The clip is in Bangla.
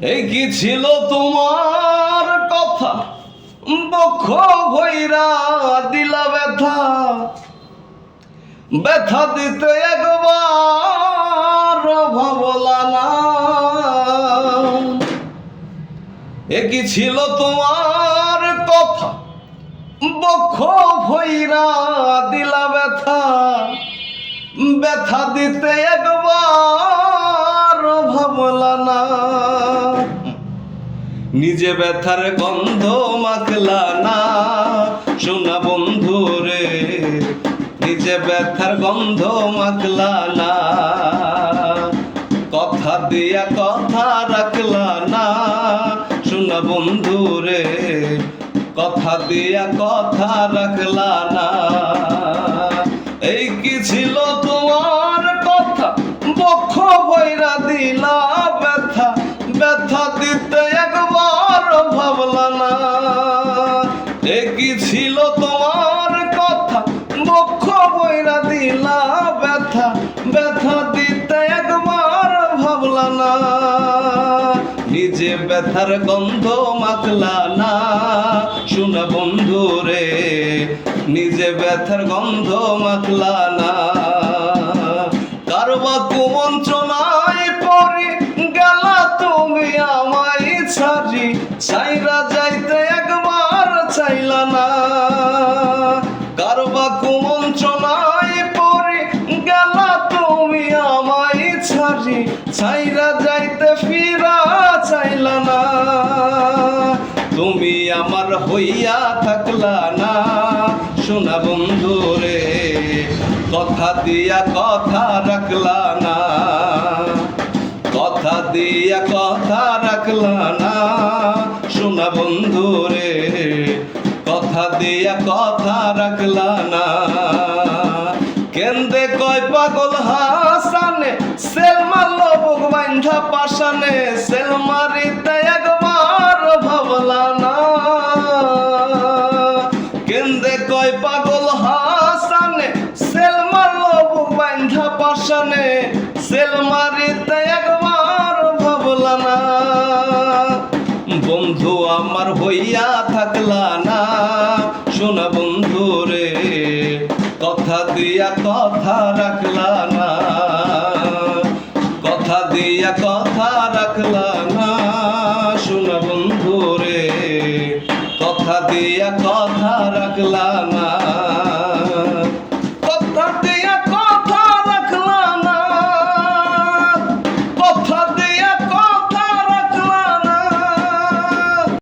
এই কি ছিল তোমার কথা, বক্ষ ভৈরা দিলা ব্যথা, ব্যথা দিতে একবার ভাবলা না। এ কি ছিল তোমার কথা, বক্ষ ভৈরা দিলা ব্যথা, ব্যথা দিতে একবার ভাবলা না। নিজে ব্যথার গন্ধ মাখলা না, শোনা বন্ধু রে, নিজে ব্যথার গন্ধ মাখলা না। কথা দিয়া কথা রাখলা না, শোনা বন্ধু রে, কথা দিয়া কথা রাখলা না। এই কি ছিল তোমার কথা, বক্ষ ভৈরা দিলা ব্যথা, ব্যথা দিতে একবার ভাবলা না। এ কি ছিল তোমার কথা, বক্ষ ভৈরা দিলা ব্যথা, ব্যথা দিতে একবার ভাবলা না। নিজে ব্যথার গন্ধ মাখলা না, শোনা বন্ধু রে, নিজে ব্যথার গন্ধ মাখলা না। কারবা কুমন্ত্রণায় পড়ে গেলা তুমি আমায় ছাড়ি, ছাইরা যাইতে একবার চাইলা না। কারবা কুমন্ত্রণায় পড়ে গেলা তুমি আমায় ছাড়ি, ছাইরা যাইতে ফিরা চাইলা না। তুমি আমার হইয়া থাকলা না, শোনা বন্ধু রে, কথা দিয়া কথা রাখলা না। কথা দিয়া কথা রাখলা না, শোনা বন্ধু রে, কথা দিয়া কথা রাখলা না। কেন্দে কয় পাগল হাসানে, সেল মারলো বুক বান্ধা পাশানে, সেল মারিতে একবার ভাবলা না। কেন্দে কয় পাগল হাসানে, সেল মারলো বুক বান্ধা পাশানে, সেল মারিতে একবার ভাবলা না। বন্ধু আমার হইয়া থাকলা না, শোনা বন্ধু রে, কথা দিয়া কথা রাখলা না। কথা দিয়া কথা রাখলা না, শোনা বন্ধু রে, কথা দিয়া কথা রাখলা না।